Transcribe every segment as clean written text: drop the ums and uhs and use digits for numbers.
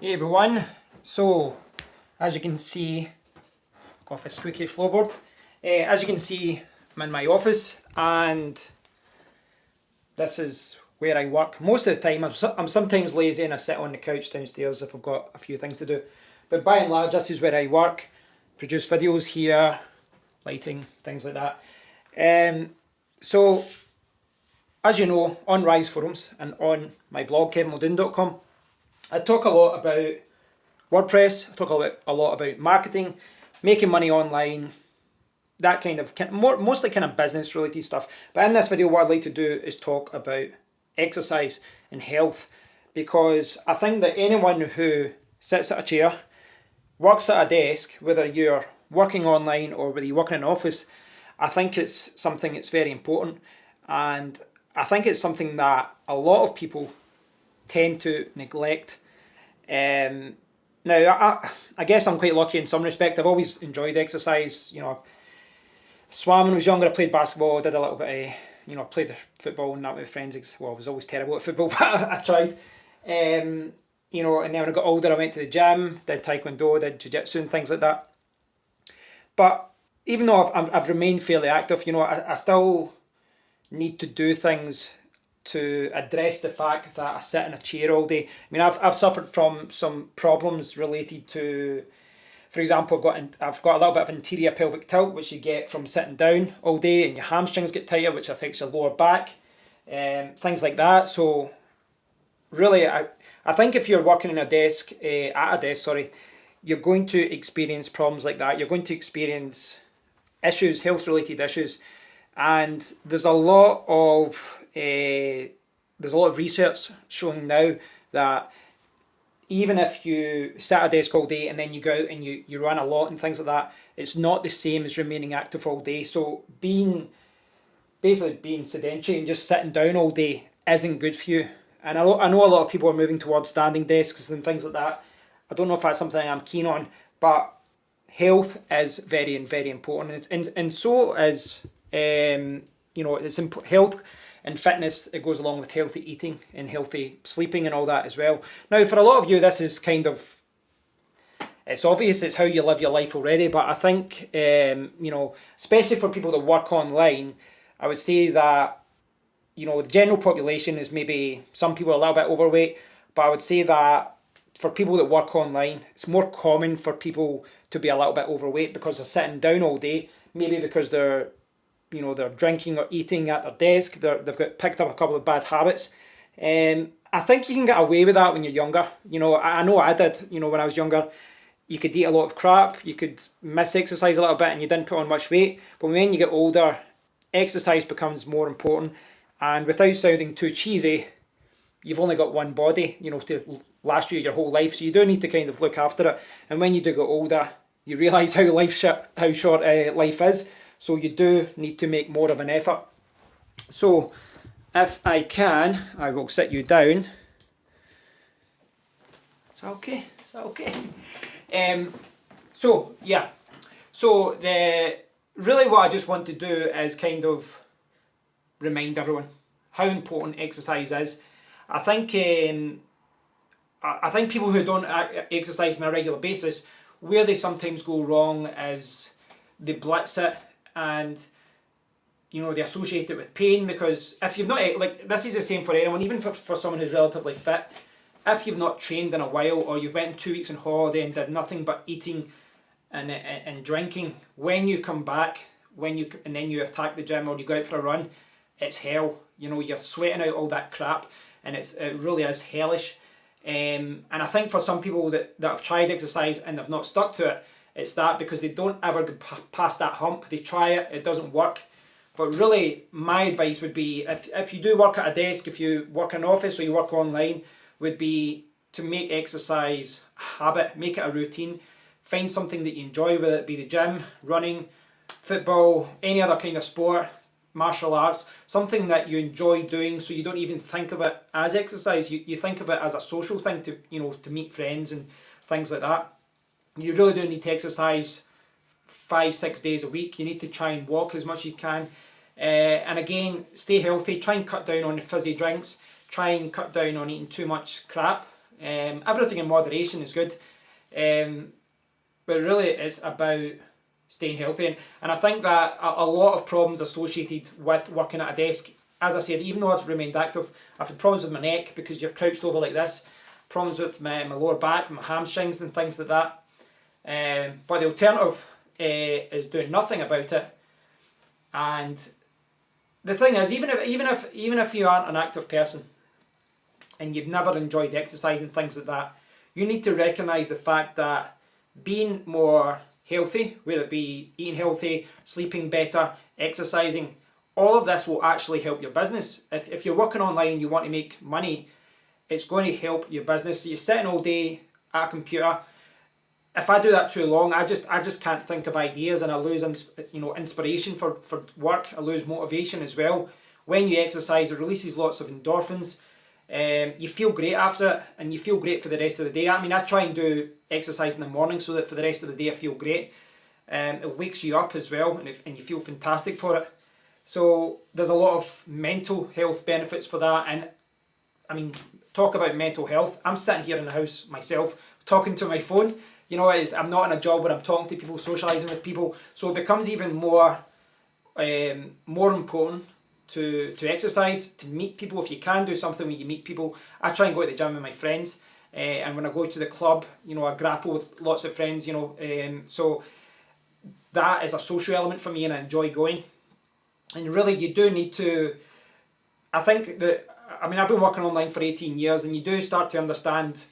Hey everyone, so as you can see, got off a squeaky floorboard. As you can see, I'm in my office and this is where I work. Most of the time, I'm sometimes lazy and I sit on the couch downstairs if I've got a few things to do. But by and large, this is where I work, produce videos here, lighting, things like that. So, as you know, on Rise Forums and on my blog, kevinmuldoon.com, I talk a lot about WordPress, I talk a lot about marketing, making money online, that kind of, mostly kind of business related stuff. But in this video, what I'd like to do is talk about exercise and health, because I think that anyone who sits at a chair, works at a desk, whether you're working online or whether you work in an office, I think it's something that's very important. And I think it's something that a lot of people tend to neglect. Now, I guess I'm quite lucky in some respect. I've always enjoyed exercise. You know, I swam when I was younger. I played basketball. Did a little bit of, played football and that with friends. Well, I was always terrible at football, but I tried. And then when I got older, I went to the gym, did taekwondo, did jiu-jitsu and things like that. But even though I've remained fairly active, I still need to do things to address the fact that I sit in a chair all day. I mean, I've suffered from some problems related to, for example, I've got a little bit of anterior pelvic tilt, which you get from sitting down all day, and your hamstrings get tighter, which affects your lower back, things like that. So, really, I think if you're working at a desk, you're going to experience problems like that. You're going to experience issues, health-related issues, and there's a lot of research showing now that even if you sit at a desk all day and then you go out and you run a lot and things like that, it's not the same as remaining active all day. So being sedentary and just sitting down all day isn't good for you. And I know a lot of people are moving towards standing desks and things like that. I don't know if that's something I'm keen on, but health is very, very important. And so is, health and fitness. It goes along with healthy eating and healthy sleeping and all that as well. Now, for a lot of you, this is it's obvious, it's how you live your life already, but I think, especially for people that work online, I would say that, the general population is maybe, some people are a little bit overweight, but I would say that for people that work online, it's more common for people to be a little bit overweight because they're sitting down all day, maybe because they're drinking or eating at their desk, they've got picked up a couple of bad habits. I think you can get away with that when you're younger. I know I did, when I was younger. You could eat a lot of crap, you could miss exercise a little bit and you didn't put on much weight. But when you get older, exercise becomes more important. And without sounding too cheesy, you've only got one body, to last you your whole life. So you do need to kind of look after it. And when you do get older, you realise how short life is. So you do need to make more of an effort. So if I can, I will sit you down. Is that okay? Is that okay? So really what I just want to do is kind of remind everyone how important exercise is. I think people who don't exercise on a regular basis, where they sometimes go wrong is they blitz it and they associate it with pain, because if you've not, this is the same for anyone, even for someone who's relatively fit. If you've not trained in a while, or you've went 2 weeks on holiday and did nothing but eating and drinking, when you come back, and then you attack the gym or you go out for a run, it's hell. You're sweating out all that crap, and it really is hellish. And I think for some people that have tried exercise and have not stuck to it, it's that because they don't ever get past that hump. They try it, it doesn't work. But really, my advice would be, if you do work at a desk, if you work in an office or you work online, would be to make exercise a habit, make it a routine. Find something that you enjoy, whether it be the gym, running, football, any other kind of sport, martial arts, something that you enjoy doing, so you don't even think of it as exercise. You think of it as a social thing to meet friends and things like that. You really do need to exercise 5-6 days a week. You need to try and walk as much as you can. And again, stay healthy. Try and cut down on the fizzy drinks. Try and cut down on eating too much crap. Everything in moderation is good. But really it's about staying healthy. And I think that a lot of problems associated with working at a desk, as I said, even though I've remained active, I've had problems with my neck because you're crouched over like this, problems with my lower back, my hamstrings and things like that. But the alternative is doing nothing about it. And the thing is, even if you aren't an active person and you've never enjoyed exercise and things like that, you need to recognise the fact that being more healthy, whether it be eating healthy, sleeping better, exercising, all of this will actually help your business. If you're working online and you want to make money, it's going to help your business. So you're sitting all day at a computer. If I do that too long, I just can't think of ideas, and I lose inspiration for work. I lose motivation as well. When you exercise, it releases lots of endorphins. You feel great after it, and you feel great for the rest of the day. I mean, I try and do exercise in the morning so that for the rest of the day I feel great. It wakes you up as well, and you feel fantastic for it. So there's a lot of mental health benefits for that. And I mean, talk about mental health. I'm sitting here in the house myself, talking to my phone. You know, I'm not in a job where I'm talking to people, socialising with people. So it becomes even more important to exercise, to meet people. If you can do something where you meet people. I try and go to the gym with my friends. And when I go to the club, you know, I grapple with lots of friends, you know. So that is a social element for me, and I enjoy going. And really, you do need to, I think that, I mean, I've been working online for 18 years, and you do start to understand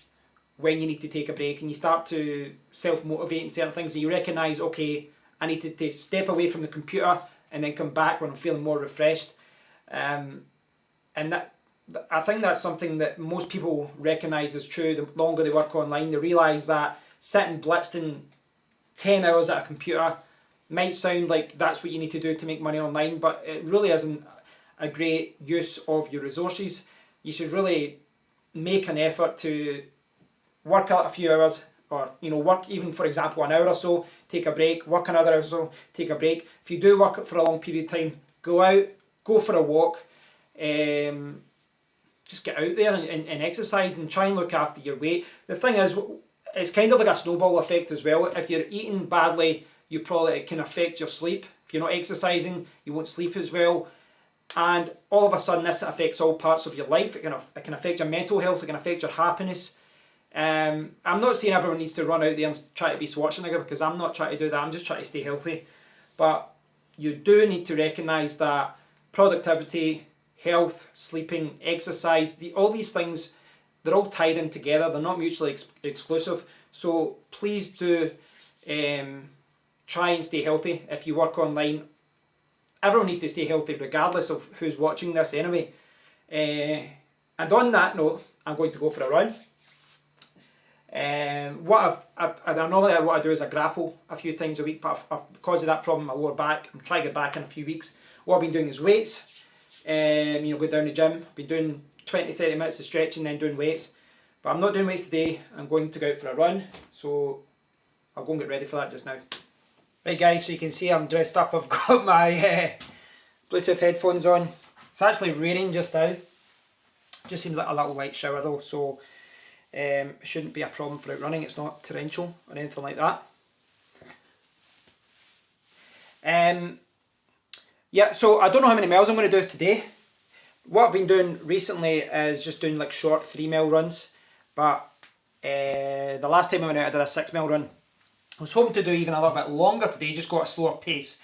when you need to take a break, and you start to self-motivate in certain things, and you recognise, okay, I need to step away from the computer and then come back when I'm feeling more refreshed. And that, I think that's something that most people recognise is true. The longer they work online, they realise that sitting blitzed in 10 hours at a computer might sound like that's what you need to do to make money online, but it really isn't a great use of your resources. You should really make an effort to work out a few hours, or work even, for example, an hour or so, take a break, work another hour or so, take a break. If you do work for a long period of time, go out, go for a walk, just get out there and exercise and try and look after your weight. The thing is, it's kind of like a snowball effect as well. If you're eating badly, it can affect your sleep. If you're not exercising, you won't sleep as well. And all of a sudden, this affects all parts of your life. It can affect your mental health, it can affect your happiness. I'm not saying everyone needs to run out there and try to be Schwarzenegger, because I'm not trying to do that. I'm just trying to stay healthy. But you do need to recognise that productivity, health, sleeping, exercise, all these things, they're all tied in together. They're not mutually exclusive. So please do try and stay healthy if you work online. Everyone needs to stay healthy regardless of who's watching this anyway. And on that note, I'm going to go for a run. Normally what I do is I grapple a few times a week, but because of that problem in my lower back, I'm trying to get back in a few weeks. What I've been doing is weights. Go down the gym. I've been doing 20-30 minutes of stretching, then doing weights. But I'm not doing weights today. I'm going to go out for a run, so I'll go and get ready for that just now. Right guys, so you can see I'm dressed up. I've got my Bluetooth headphones on. It's actually raining just now. Just seems like a little light shower though, so it shouldn't be a problem for out running. It's not torrential or anything like that. Yeah, so I don't know how many miles I'm going to do today. What I've been doing recently is just doing like short 3-mile runs, but the last time I went out I did a 6-mile run. I was hoping to do even a little bit longer today, just go at a slower pace.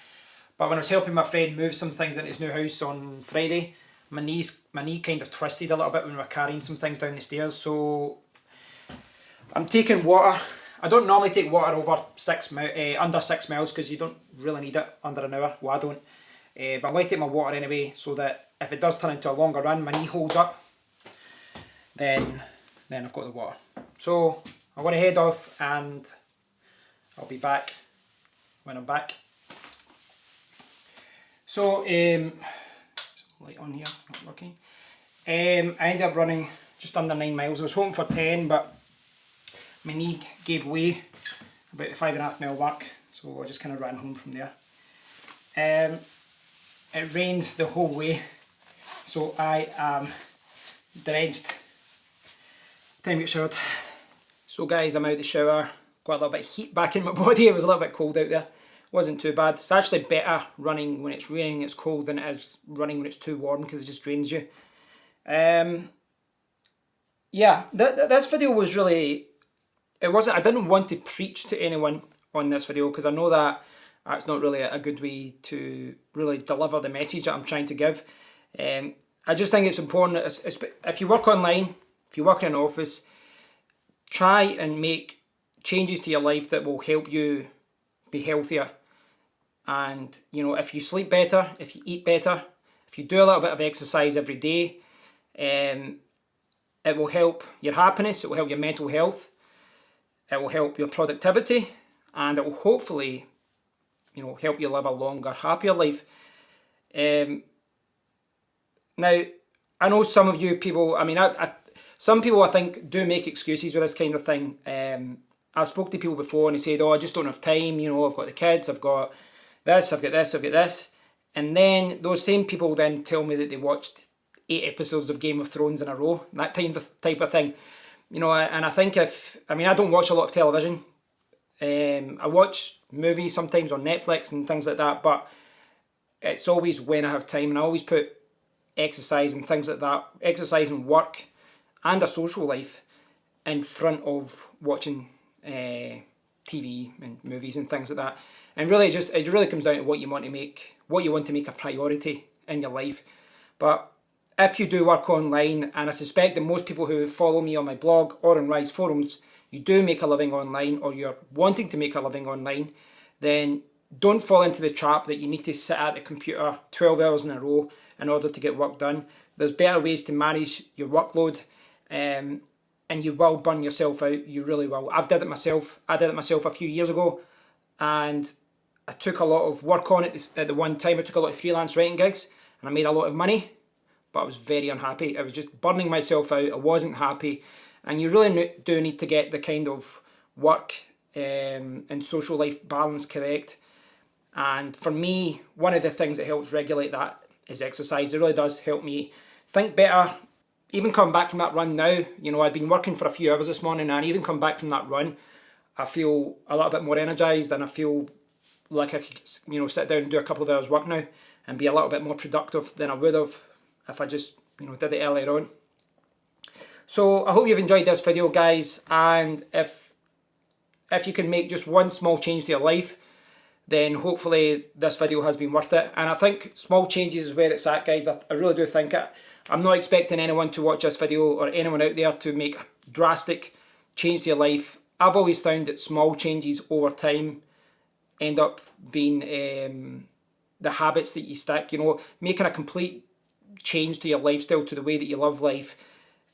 But when I was helping my friend move some things into his new house on Friday, my knee kind of twisted a little bit when we were carrying some things down the stairs. So I'm taking water. I don't normally take water over under 6 miles because you don't really need it under an hour. Well, I don't. But I'm going to take my water anyway, so that if it does turn into a longer run, my knee holds up. Then I've got the water. So I'm going to head off and I'll be back when I'm back. So, light on here, not working. I ended up running just under 9 miles. I was hoping for 10, but my knee gave way about the 5.5 mile mark, so I just kind of ran home from there. It rained the whole way, so I am drenched. Time to get showered. So guys, I'm out of the shower. Got a little bit of heat back in my body. It was a little bit cold out there. Wasn't too bad. It's actually better running when it's raining, it's cold, than it is running when it's too warm, because it just drains you. Yeah, this video was really, it wasn't, I didn't want to preach to anyone on this video, because I know that that's not really a good way to really deliver the message that I'm trying to give. I just think it's important, if you work online, if you work in an office, try and make changes to your life that will help you be healthier. And, you know, if you sleep better, if you eat better, if you do a little bit of exercise every day, it will help your happiness, it will help your mental health, it will help your productivity, and it will hopefully, you know, help you live a longer, happier life. Now, I know some of you people, I mean, some people I think do make excuses with this kind of thing. I've spoke to people before and they said, oh, I just don't have time, you know, I've got the kids, I've got this, I've got this, I've got this. And then those same people then tell me that they watched 8 episodes of Game of Thrones in a row, that type of thing. You know, and I think I don't watch a lot of television. I watch movies sometimes on Netflix and things like that, but it's always when I have time, and I always put exercise and things like that, exercise and work and a social life in front of watching TV and movies and things like that. And really, it really comes down to what you want to make a priority in your life. But if you do work online, and I suspect that most people who follow me on my blog or on Rise forums, you do make a living online, or you're wanting to make a living online, then don't fall into the trap that you need to sit at the computer 12 hours in a row in order to get work done. There's better ways to manage your workload, and you will burn yourself out. You really will. I did it myself a few years ago, and I took a lot of work on it at the one time. I took a lot of freelance writing gigs, and I made a lot of money, but I was very unhappy. I was just burning myself out. I wasn't happy. And you really do need to get the kind of work and social life balance correct. And for me, one of the things that helps regulate that is exercise. It really does help me think better. Even coming back from that run now, you know, I've been working for a few hours this morning, and even come back from that run, I feel a little bit more energized, and I feel like I could, you know, sit down and do a couple of hours work now and be a little bit more productive than I would have if I just, you know, did it earlier on. So I hope you've enjoyed this video, guys, and if you can make just one small change to your life, then hopefully this video has been worth it. And I think small changes is where it's at, guys. I really do think it. I'm not expecting anyone to watch this video, or anyone out there, to make a drastic change to your life. I've always found that small changes over time end up being the habits that you stick. You know, making a complete change to your lifestyle, to the way that you live life,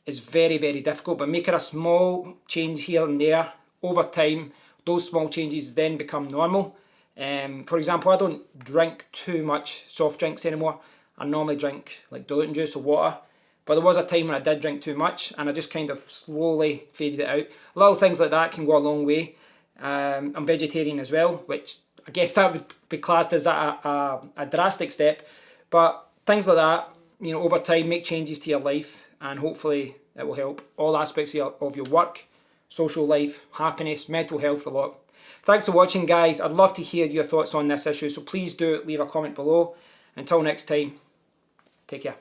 is very, very difficult. But making a small change here and there over time, those small changes then become normal. For example, I don't drink too much soft drinks anymore. I normally drink like diluting juice or water. But there was a time when I did drink too much, and I just kind of slowly faded it out. Little things like that can go a long way. I'm vegetarian as well, which I guess that would be classed as a drastic step. But things like that, you know, over time, make changes to your life, and hopefully it will help all aspects of your work, social life, happiness, mental health, a lot. Thanks for watching, guys. I'd love to hear your thoughts on this issue, so please do leave a comment below. Until next time, take care.